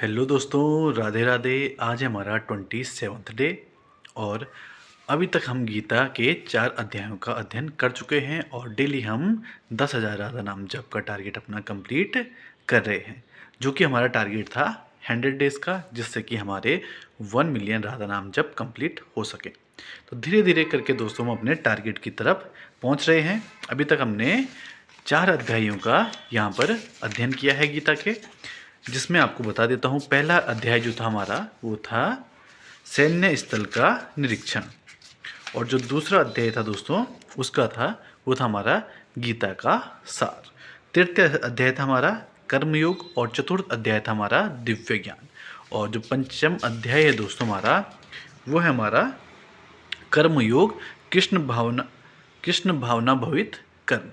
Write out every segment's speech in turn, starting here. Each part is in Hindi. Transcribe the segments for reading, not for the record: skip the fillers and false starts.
हेलो दोस्तों, राधे राधे। आज है हमारा 27th डे और अभी तक हम गीता के 4 अध्यायों का अध्ययन कर चुके हैं और डेली हम 10,000 राधा नाम जप का टारगेट अपना कंप्लीट कर रहे हैं, जो कि हमारा टारगेट था 100 डेज़ का, जिससे कि हमारे 1 मिलियन राधा नाम जप कंप्लीट हो सके। तो धीरे धीरे करके दोस्तों हम अपने टारगेट की तरफ पहुंच रहे हैं। अभी तक हमने 4 अध्यायों का यहाँ पर अध्ययन किया है गीता के, जिसमें आपको बता देता हूँ। पहला अध्याय जो था हमारा वो था सैन्य स्थल का निरीक्षण, और जो दूसरा अध्याय था दोस्तों उसका था वो था हमारा गीता का सार। तृतीय अध्याय था हमारा कर्मयोग और चतुर्थ अध्याय था हमारा दिव्य ज्ञान। और जो पंचम अध्याय है दोस्तों हमारा वो है हमारा कर्मयोग कृष्ण भावना भवित कर्म।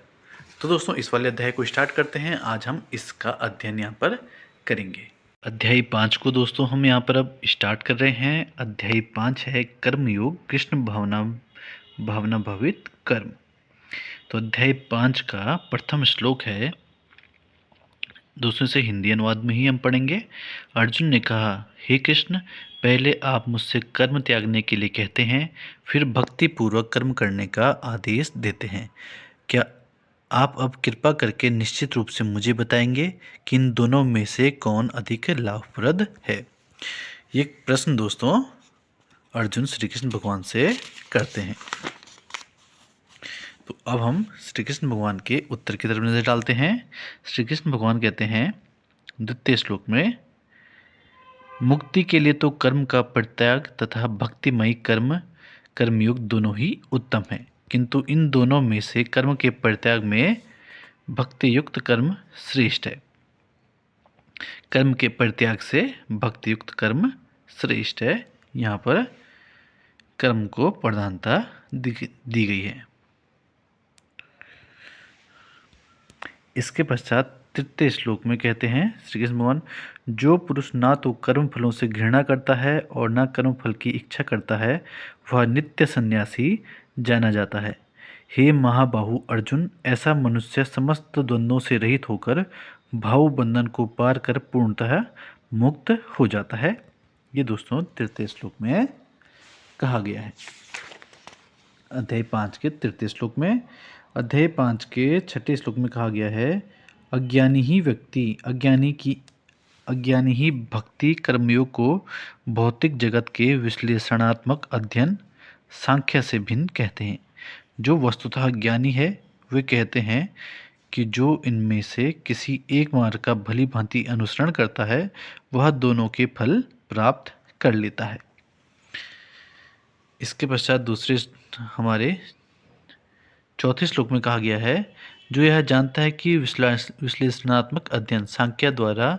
तो दोस्तों इस वाले अध्याय को स्टार्ट करते हैं। आज हम इसका अध्ययन यहाँ पर करेंगे। अध्याय 5 को दोस्तों हम यहाँ पर अब स्टार्ट कर रहे हैं। अध्याय 5 है कर्मयोग कृष्ण भावना भवित कर्म। तो अध्याय 5 का प्रथम श्लोक है दोस्तों, इसे हिंदी अनुवाद में ही हम पढ़ेंगे। अर्जुन ने कहा, हे कृष्ण, पहले आप मुझसे कर्म त्यागने के लिए कहते हैं, फिर भक्ति पूर्वक कर्म करने का आदेश देते हैं। क्या आप अब कृपा करके निश्चित रूप से मुझे बताएंगे कि इन दोनों में से कौन अधिक लाभप्रद है? ये प्रश्न दोस्तों अर्जुन श्री कृष्ण भगवान से करते हैं। तो अब हम श्री कृष्ण भगवान के उत्तर की तरफ नजर डालते हैं। श्री कृष्ण भगवान कहते हैं द्वितीय श्लोक में, मुक्ति के लिए तो कर्म का परित्याग तथा भक्तिमयी कर्मयोग दोनों ही उत्तम है, किंतु इन दोनों में से कर्म के परित्याग में भक्तियुक्त कर्म श्रेष्ठ है। कर्म के परित्याग से भक्तियुक्त कर्म श्रेष्ठ है। यहाँ पर कर्म को प्रधानता दी गई है। इसके पश्चात तृतीय श्लोक में कहते हैं श्री कृष्ण भगवान, जो पुरुष ना तो कर्म फलों से घृणा करता है और ना कर्म फल की इच्छा करता है, वह नित्य सन्यासी जाना जाता है। हे महाबाहु अर्जुन, ऐसा मनुष्य समस्त द्वंद्वों से रहित होकर भाव बंधन को पार कर पूर्णतः मुक्त हो जाता है। ये दोस्तों तृतीय श्लोक में कहा गया है। अध्याय 5 के तृतीय श्लोक में। अध्याय 5 के छठे श्लोक में कहा गया है, अज्ञानी ही भक्ति कर्मयोग को भौतिक जगत के विश्लेषणात्मक अध्ययन सांख्य से भिन्न कहते हैं। जो वस्तुतः ज्ञानी है वे कहते हैं कि जो इनमें से किसी एक मार्ग का भली भांति अनुसरण करता है वह दोनों के फल प्राप्त कर लेता है। इसके पश्चात दूसरे हमारे चौथे श्लोक में कहा गया है, जो यह जानता है कि विश्लेषणात्मक अध्ययन सांख्य द्वारा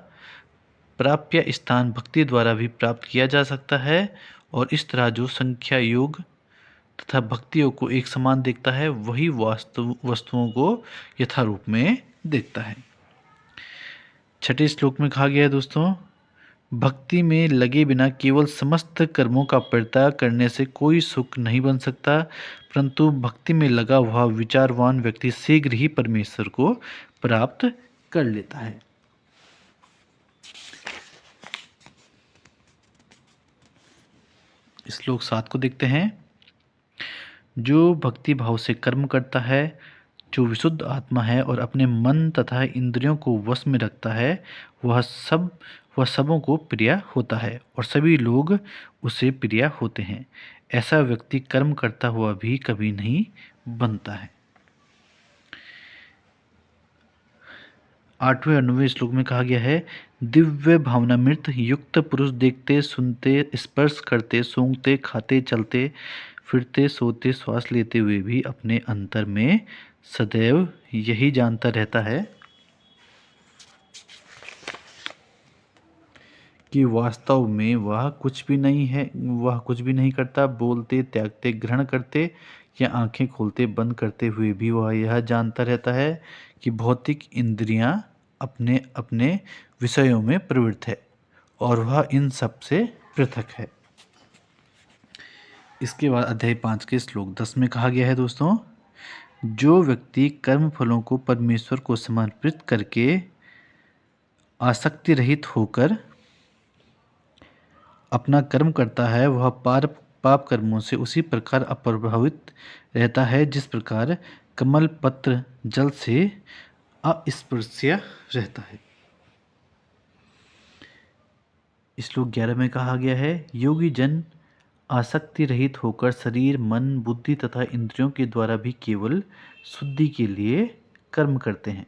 प्राप्य स्थान भक्ति द्वारा भी प्राप्त किया जा सकता है, और इस तरह जो संख्या योग तथा भक्ति योग को एक समान देखता है वही वस्तुओं को यथारूप में देखता है। छठे श्लोक में कहा गया है दोस्तों, भक्ति में लगे बिना केवल समस्त कर्मों का परित्याग करने से कोई सुख नहीं बन सकता, परंतु भक्ति में लगा हुआ विचारवान व्यक्ति शीघ्र ही परमेश्वर को प्राप्त कर लेता है। श्लोक 7 को देखते हैं। जो भक्ति भाव से कर्म करता है, जो विशुद्ध आत्मा है और अपने मन तथा इंद्रियों को वश में रखता है, वह सबों को प्रिय होता है और सभी लोग उसे प्रिय होते हैं। ऐसा व्यक्ति कर्म करता हुआ भी कभी नहीं बनता है। 8वें और 9वें श्लोक में कहा गया है, दिव्य भावनामृत युक्त पुरुष देखते सुनते स्पर्श करते सूंघते खाते चलते फिरते सोते श्वास लेते हुए भी अपने अंतर में सदैव यही जानता रहता है कि वास्तव में वह कुछ भी नहीं करता। बोलते त्यागते ग्रहण करते या आंखें खोलते बंद करते हुए भी वह यह जानता रहता है कि भौतिक इंद्रियां अपने अपने विषयों में प्रवृत्त है और वह इन सब से पृथक है। इसके बाद अध्याय 5 के श्लोक 10 में कहा गया है दोस्तों, जो व्यक्ति कर्म फलों को परमेश्वर को समर्पित करके आसक्ति रहित होकर अपना कर्म करता है वह पाप कर्मों से उसी प्रकार अप्रभावित रहता है जिस प्रकार कमल पत्र जल से अस्पृश्य रहता है। श्लोक 11 में कहा गया है, योगी जन आसक्ति रहित होकर शरीर मन बुद्धि तथा इंद्रियों के द्वारा भी केवल शुद्धि के लिए कर्म करते हैं।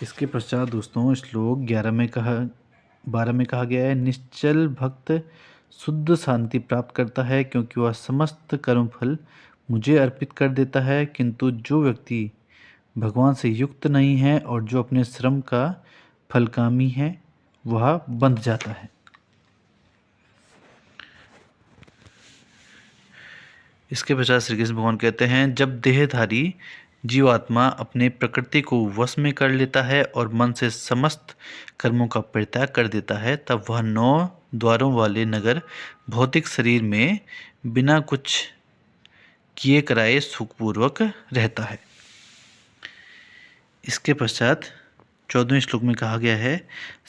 इसके पश्चात दोस्तों श्लोक 12 में कहा गया है, निश्चल भक्त शुद्ध शांति प्राप्त करता है क्योंकि वह समस्त कर्मफल मुझे अर्पित कर देता है, किंतु जो व्यक्ति भगवान से युक्त नहीं है और जो अपने श्रम का फलकामी है वह बंध जाता है। इसके पश्चात श्री कृष्ण भगवान कहते हैं, जब देहधारी जीवात्मा अपने प्रकृति को वश में कर लेता है और मन से समस्त कर्मों का परित्याग कर देता है, तब वह 9 द्वारों वाले नगर भौतिक शरीर में बिना कुछ किए कराए सुखपूर्वक रहता है। इसके पश्चात 14वें श्लोक में कहा गया है,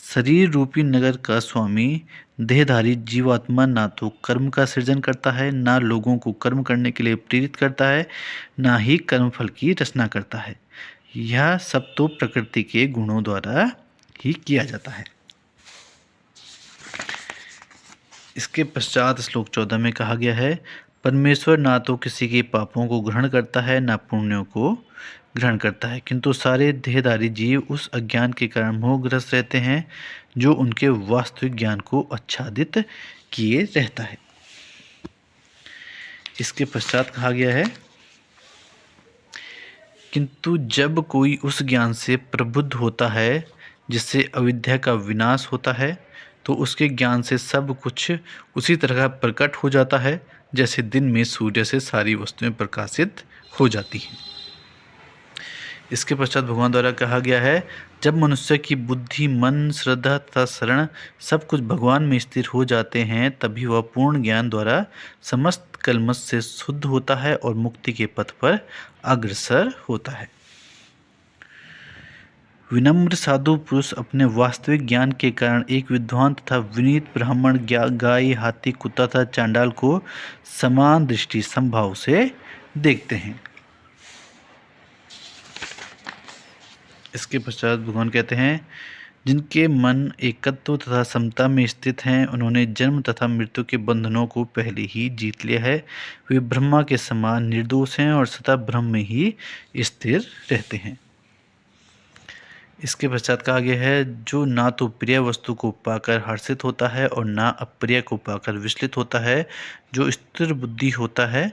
शरीर रूपी नगर का स्वामी देहधारी जीवात्मा ना तो कर्म का सृजन करता है, ना लोगों को कर्म करने के लिए प्रेरित करता है, ना ही कर्मफल की रचना करता है। यह सब तो प्रकृति के गुणों द्वारा ही किया जाता है। इसके पश्चात श्लोक 14 में कहा गया है, परमेश्वर ना तो किसी के पापों को ग्रहण करता है ना पुण्यों को ग्रहण करता है, किंतु सारे देहधारी जीव उस अज्ञान के कारण मोहग्रस्त रहते हैं जो उनके वास्तविक ज्ञान को आच्छादित किए रहता है। इसके पश्चात कहा गया है, किंतु जब कोई उस ज्ञान से प्रबुद्ध होता है जिससे अविद्या का विनाश होता है, तो उसके ज्ञान से सब कुछ उसी तरह प्रकट हो जाता है जैसे दिन में सूर्य से सारी वस्तुएं प्रकाशित हो जाती हैं। इसके पश्चात भगवान द्वारा कहा गया है, जब मनुष्य की बुद्धि मन श्रद्धा तथा शरण सब कुछ भगवान में स्थिर हो जाते हैं, तभी वह पूर्ण ज्ञान द्वारा समस्त कलमश से शुद्ध होता है और मुक्ति के पथ पर अग्रसर होता है। विनम्र साधु पुरुष अपने वास्तविक ज्ञान के कारण एक विद्वान तथा विनीत ब्राह्मण गाय हाथी कुत्ता तथा चांडाल को समान दृष्टि समभाव से देखते हैं। इसके पश्चात भगवान कहते हैं, जिनके मन एकत्व तथा समता में स्थित हैं, उन्होंने जन्म तथा मृत्यु के बंधनों को पहले ही जीत लिया है। वे ब्रह्मा के समान निर्दोष हैं और सदा ब्रह्म में ही स्थिर रहते हैं। इसके पश्चात कहा गया है, जो ना तो प्रिय वस्तु को पाकर हर्षित होता है और ना अप्रिय को पाकर विचलित होता है, जो स्थिर बुद्धि होता है,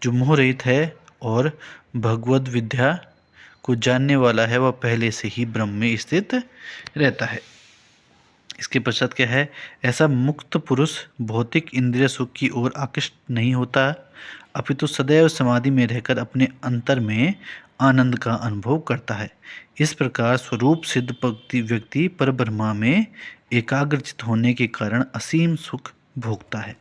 जो मोह रहित है और भगवद विद्या को जानने वाला है, वह पहले से ही ब्रह्म में स्थित रहता है। इसके पश्चात क्या है, ऐसा मुक्त पुरुष भौतिक इंद्रिय सुख की ओर आकृष्ट नहीं होता, अपितु सदैव समाधि में रहकर अपने अंतर में आनंद का अनुभव करता है। इस प्रकार स्वरूप सिद्ध व्यक्ति परब्रह्मा में एकाग्रचित होने के कारण असीम सुख भोगता है।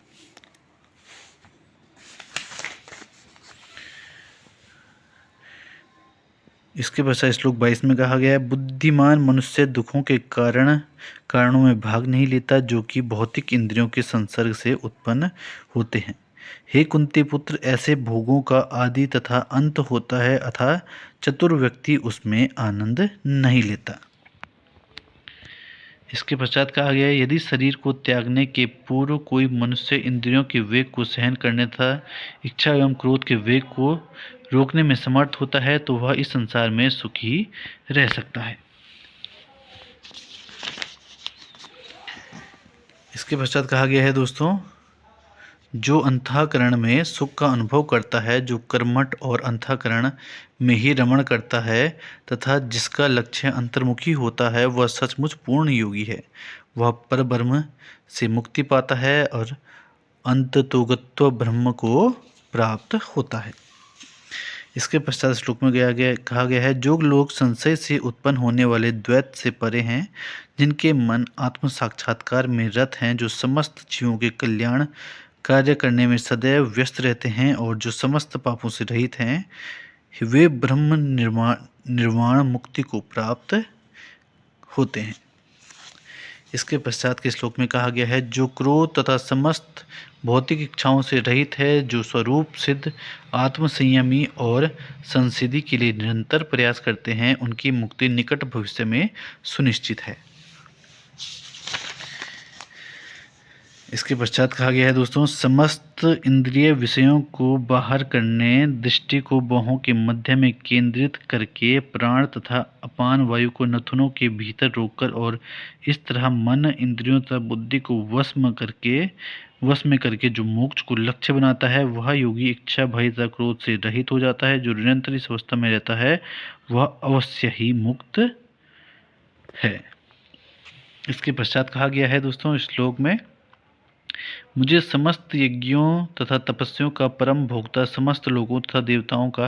इसके पश्चात श्लोक 22 में कहा गया है, बुद्धिमान मनुष्य दुखों के कारणों में भाग नहीं लेता जो कि भौतिक इंद्रियों के संसर्ग से उत्पन्न होते हैं। हे कुंती पुत्र, ऐसे भोगों का आदि तथा अंत होता है, अतः चतुर व्यक्ति उसमें आनंद नहीं लेता। इसके पश्चात कहा गया है, यदि शरीर को त्यागने के पूर्व कोई मनुष्य इंद्रियों के वेग को सहन करने तथा इच्छा एवं क्रोध के वेग को रोकने में समर्थ होता है, तो वह इस संसार में सुखी रह सकता है। इसके पश्चात कहा गया है दोस्तों, जो अंतःकरण में सुख का अनुभव करता है, जो कर्मठ और अंतःकरण में ही रमण करता है तथा जिसका लक्ष्य अंतर्मुखी होता है, वह सचमुच पूर्ण योगी है। वह परब्रह्म से मुक्ति पाता है और अंततोगत्व ब्रह्म को प्राप्त होता है। इसके पश्चात श्लोक में कहा गया है, जो लोग संशय से उत्पन्न होने वाले द्वैत से परे हैं, जिनके मन आत्म साक्षात्कार में रत हैं, जो समस्त जीवों के कल्याण कार्य करने में सदैव व्यस्त रहते हैं और जो समस्त पापों से रहित हैं, वे ब्रह्म निर्वाण मुक्ति को प्राप्त होते हैं। इसके पश्चात के श्लोक में कहा गया है, जो क्रोध तथा समस्त भौतिक इच्छाओं से रहित है, जो स्वरूप सिद्ध आत्मसंयमी और संसिद्धि के लिए निरंतर प्रयास करते हैं, उनकी मुक्ति निकट भविष्य में सुनिश्चित है। इसके पश्चात कहा गया है दोस्तों, समस्त इंद्रिय विषयों को बाहर करने, दृष्टि को बाहों के मध्य में केंद्रित करके प्राण तथा अपान वायु को नथुनों के भीतर रोककर और इस तरह मन इंद्रियों तथा बुद्धि को वश में करके जो मोक्ष को लक्ष्य बनाता है, वह योगी इच्छा भय तथा क्रोध से रहित हो जाता है। जो निरंतर इस अवस्था में रहता है वह अवश्य ही मुक्त है। इसके पश्चात कहा गया है दोस्तों इस श्लोक में, मुझे समस्त यज्ञों तथा तपस्याओं का परम भोक्ता, समस्त लोगों तथा देवताओं का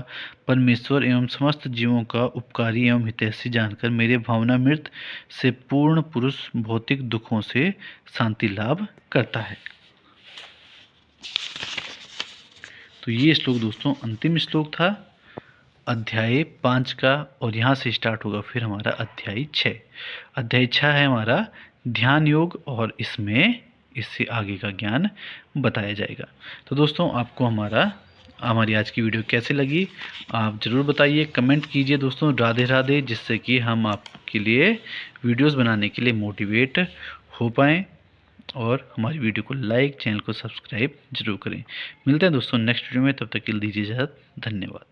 परमेश्वर एवं समस्त जीवों का उपकारी एवं हितैषी जानकर मेरे भावनामृत से पूर्ण पुरुष भौतिक दुखों से शांति लाभ करता है। तो ये श्लोक दोस्तों अंतिम श्लोक था अध्याय 5 का, और यहाँ से स्टार्ट होगा फिर हमारा अध्याय 6। अध्याय 6 है हमारा ध्यान योग, और इसमें इससे आगे का ज्ञान बताया जाएगा। तो दोस्तों आपको हमारी आज की वीडियो कैसे लगी आप ज़रूर बताइए, कमेंट कीजिए दोस्तों। राधे राधे, जिससे कि हम आपके लिए वीडियोस बनाने के लिए मोटिवेट हो पाएँ, और हमारी वीडियो को लाइक, चैनल को सब्सक्राइब जरूर करें। मिलते हैं दोस्तों नेक्स्ट वीडियो में, तब तक के लिए दीजिए इजाज़त। धन्यवाद।